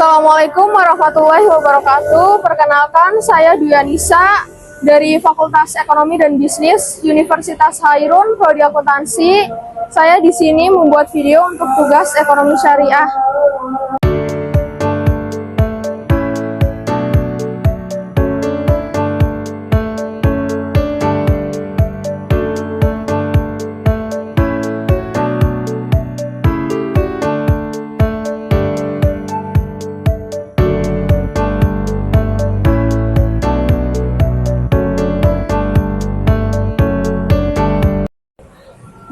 Assalamualaikum warahmatullahi wabarakatuh. Perkenalkan, saya Dwi Anissa dari Fakultas Ekonomi dan Bisnis Universitas Hairun, Prodi Akuntansi. Saya di sini membuat video untuk tugas ekonomi syariah.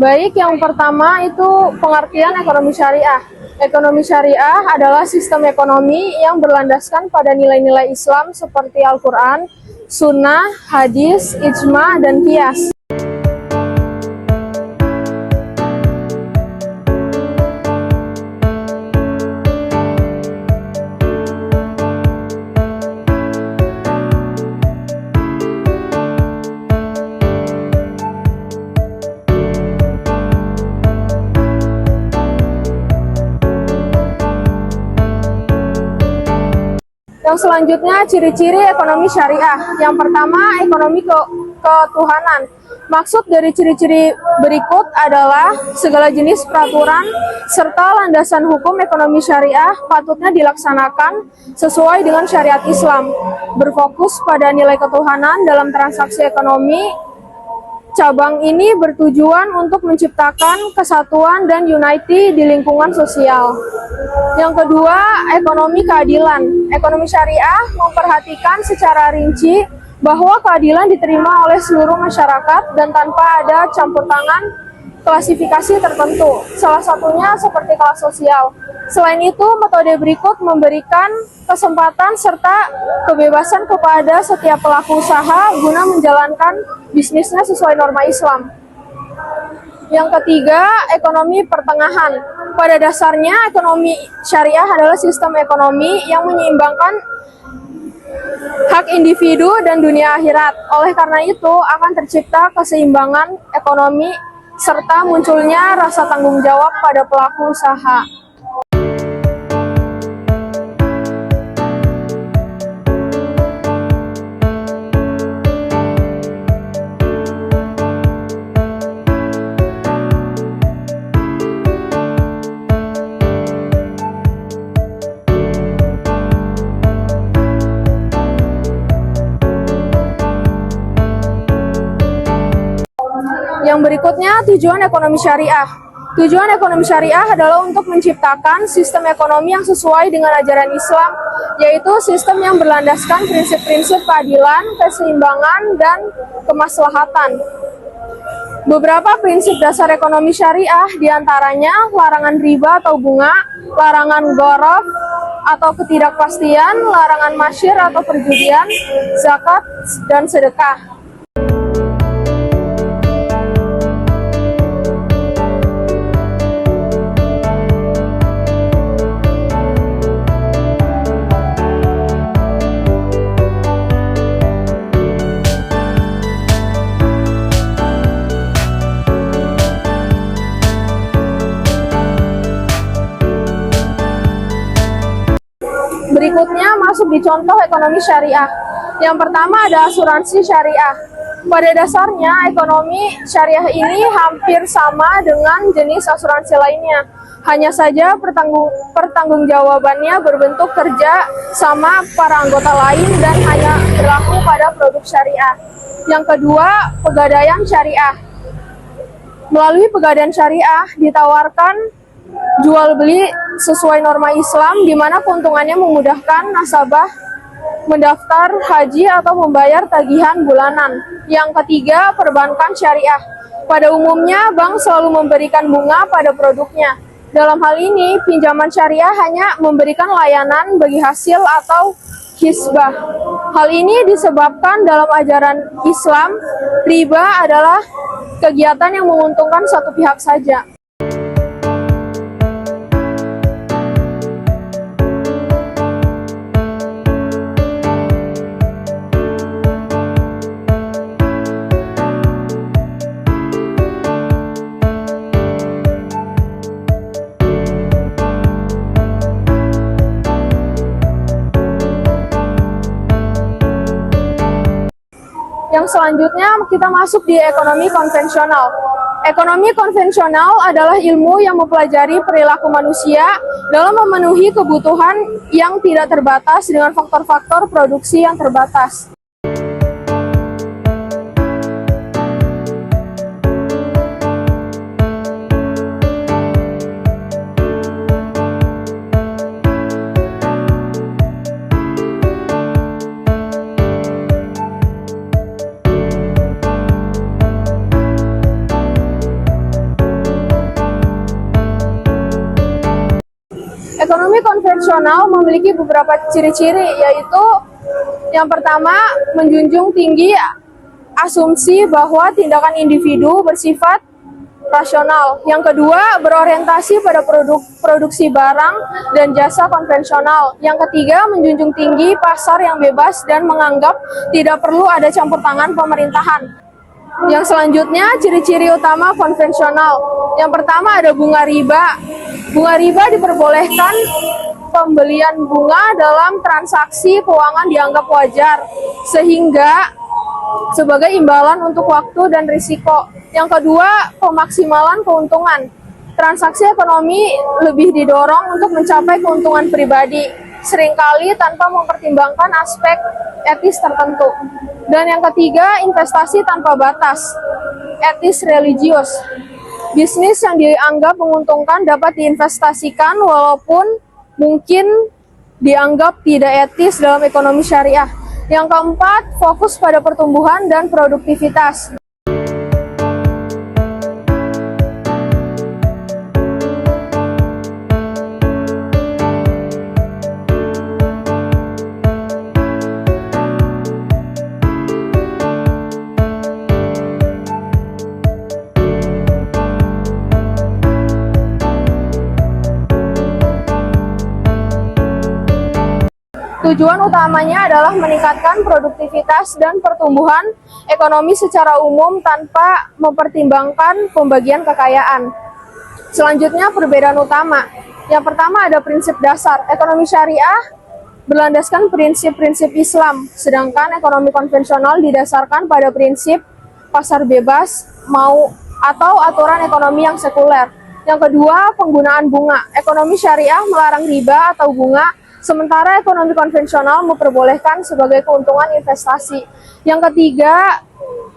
Baik, yang pertama itu pengertian ekonomi syariah. Ekonomi syariah adalah sistem ekonomi yang berlandaskan pada nilai-nilai Islam seperti Al-Quran, Sunnah, Hadis, Ijma, dan Qiyas. Yang selanjutnya, ciri-ciri ekonomi syariah. Yang pertama, ekonomi ketuhanan. Maksud dari ciri-ciri berikut adalah segala jenis peraturan serta landasan hukum ekonomi syariah patutnya dilaksanakan sesuai dengan syariat Islam, berfokus pada nilai ketuhanan dalam transaksi ekonomi. Cabang ini bertujuan untuk menciptakan kesatuan dan unity di lingkungan sosial. Yang kedua, ekonomi keadilan. Ekonomi syariah memperhatikan secara rinci bahwa keadilan diterima oleh seluruh masyarakat dan tanpa ada campur tangan klasifikasi tertentu, salah satunya seperti kelas sosial. Selain itu, metode berikut memberikan kesempatan serta kebebasan kepada setiap pelaku usaha guna menjalankan bisnisnya sesuai norma Islam. Yang ketiga, ekonomi pertengahan. Pada dasarnya, ekonomi syariah adalah sistem ekonomi yang menyeimbangkan hak individu dan dunia akhirat. Oleh karena itu, akan tercipta keseimbangan ekonomi serta munculnya rasa tanggung jawab pada pelaku usaha. Yang berikutnya, tujuan ekonomi syariah. Tujuan ekonomi syariah adalah untuk menciptakan sistem ekonomi yang sesuai dengan ajaran Islam, yaitu sistem yang berlandaskan prinsip-prinsip keadilan, keseimbangan, dan kemaslahatan. Beberapa prinsip dasar ekonomi syariah diantaranya larangan riba atau bunga, larangan gharar atau ketidakpastian, larangan masyir atau perjudian, zakat, dan sedekah. Berikutnya masuk di contoh ekonomi syariah. Yang pertama ada asuransi syariah. Pada dasarnya ekonomi syariah ini hampir sama dengan jenis asuransi lainnya. Hanya saja pertanggungjawabannya berbentuk kerja sama para anggota lain dan hanya berlaku pada produk syariah. Yang kedua, pegadaian syariah. Melalui pegadaian syariah ditawarkan jual beli sesuai norma Islam, di mana keuntungannya memudahkan nasabah mendaftar haji atau membayar tagihan bulanan. Yang ketiga, perbankan syariah. Pada umumnya, bank selalu memberikan bunga pada produknya. Dalam hal ini, pinjaman syariah hanya memberikan layanan bagi hasil atau hisbah. Hal ini disebabkan dalam ajaran Islam, riba adalah kegiatan yang menguntungkan satu pihak saja. Yang selanjutnya kita masuk di ekonomi konvensional. Ekonomi konvensional adalah ilmu yang mempelajari perilaku manusia dalam memenuhi kebutuhan yang tidak terbatas dengan faktor-faktor produksi yang terbatas. Ekonomi konvensional memiliki beberapa ciri-ciri, yaitu yang pertama, menjunjung tinggi asumsi bahwa tindakan individu bersifat rasional. Yang kedua, berorientasi pada produksi barang dan jasa konvensional. Yang ketiga, menjunjung tinggi pasar yang bebas dan menganggap tidak perlu ada campur tangan pemerintahan. Yang selanjutnya, ciri-ciri utama konvensional. Yang pertama ada bunga riba. Bunga riba diperbolehkan pembelian bunga dalam transaksi keuangan dianggap wajar, sehingga sebagai imbalan untuk waktu dan risiko. Yang kedua, pemaksimalan keuntungan. Transaksi ekonomi lebih didorong untuk mencapai keuntungan pribadi, seringkali tanpa mempertimbangkan aspek etis tertentu. Dan yang ketiga, investasi tanpa batas, etis religius. Bisnis yang dianggap menguntungkan dapat diinvestasikan walaupun mungkin dianggap tidak etis dalam ekonomi syariah. Yang keempat, fokus pada pertumbuhan dan produktivitas. Tujuan utamanya adalah meningkatkan produktivitas dan pertumbuhan ekonomi secara umum tanpa mempertimbangkan pembagian kekayaan. Selanjutnya, perbedaan utama. Yang pertama ada prinsip dasar. Ekonomi syariah berlandaskan prinsip-prinsip Islam, sedangkan ekonomi konvensional didasarkan pada prinsip pasar bebas atau aturan ekonomi yang sekuler. Yang kedua, penggunaan bunga. Ekonomi syariah melarang riba atau bunga, sementara ekonomi konvensional memperbolehkan sebagai keuntungan investasi. Yang ketiga,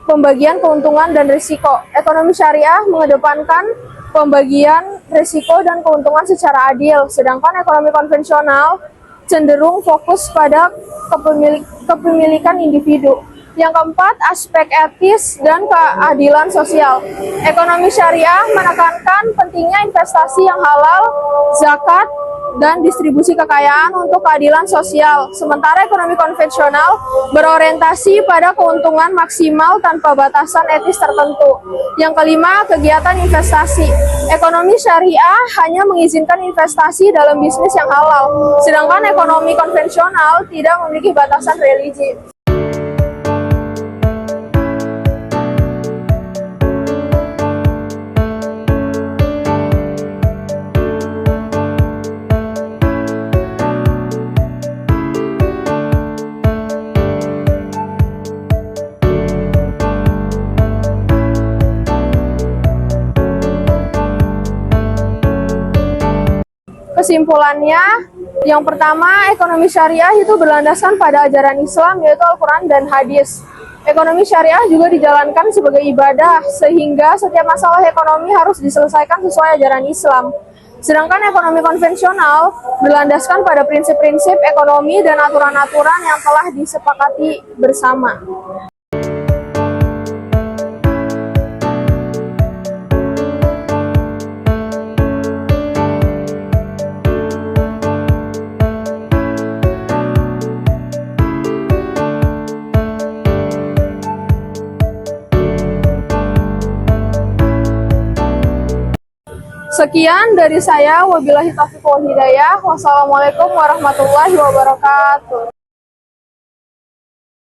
pembagian keuntungan dan risiko. Ekonomi syariah mengedepankan pembagian risiko dan keuntungan secara adil, sedangkan ekonomi konvensional cenderung fokus pada kepemilikan individu. Yang keempat, aspek etis dan keadilan sosial. Ekonomi syariah menekankan pentingnya investasi yang halal, zakat, dan distribusi kekayaan untuk keadilan sosial. Sementara ekonomi konvensional berorientasi pada keuntungan maksimal tanpa batasan etis tertentu. Yang kelima, kegiatan investasi. Ekonomi syariah hanya mengizinkan investasi dalam bisnis yang halal, sedangkan ekonomi konvensional tidak memiliki batasan religi. Kesimpulannya, yang pertama, ekonomi syariah itu berlandaskan pada ajaran Islam, yaitu Al-Quran dan hadis. Ekonomi syariah juga dijalankan sebagai ibadah, sehingga setiap masalah ekonomi harus diselesaikan sesuai ajaran Islam. Sedangkan ekonomi konvensional berlandaskan pada prinsip-prinsip ekonomi dan aturan-aturan yang telah disepakati bersama. Sekian dari saya, wabillahi taufiq wal hidayah. Wassalamualaikum warahmatullahi wabarakatuh.